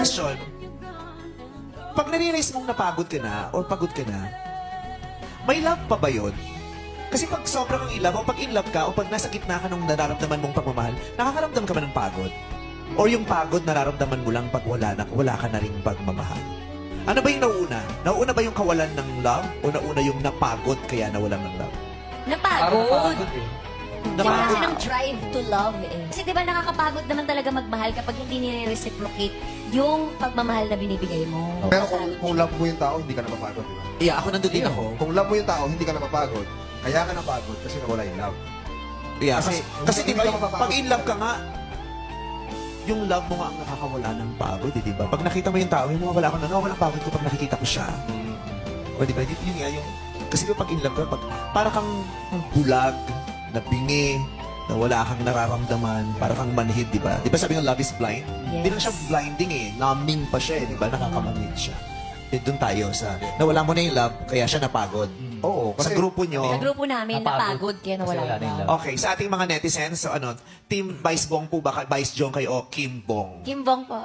question, pag nare-realize mong napagod ka na or pagod ka na, may love pa ba yun? Kasi pag sobrang kang in love, o pag in love ka, o pag nasa gitna ka nung nararamdaman mong pagmamahal, nakakaramdam ka ba ng pagod? Or yung pagod nararamdaman mo lang pag wala ka na ring pagmamahal? Ano ba yung nauna? Nauna ba yung kawalan ng love? O nauna yung napagod kaya nawalan ng love? Napagod. Napagod. Kasi ng drive to love eh. Kasi di ba nakakapagod naman talaga magmahal kapag hindi nire-reciprocate yung pagmamahal na binibigay mo. Pero kung love mo yung tao, hindi ka napapagod, di ba? Yeah, ako nandun din ako. Kung love mo yung tao, hindi ka napapagod. Kaya ka napagod kasi nawala yung love. Yeah, kasi hindi di ba, ka mapapagod. pag in love ka nga, yung love mo nga ang nakakawala ng pagod, di ba? Pag nakita mo yung tao, yung wala ko na, walang pagod ko pag nakikita ko siya. O di ba, yun nga yung, kasi pag in love ka, para kang bulag, na bingi, na wala kang nararamdaman, para kang manhid, di ba? Di ba sabi ng love is blind? Hindi lang siya blinding eh, numbing pa siya eh, di ba? Nakakamanhid siya. Doon tayo sa, nawala mo na yung love, kaya siya napagod. Oo. Sa grupo nyo. Sa grupo namin, napagod kaya nawala yung love. Okay, sa ating mga netizens, so ano, Team Vice Bong po ba? Vice Jong kayo o Kim Bong? Kim Bong po.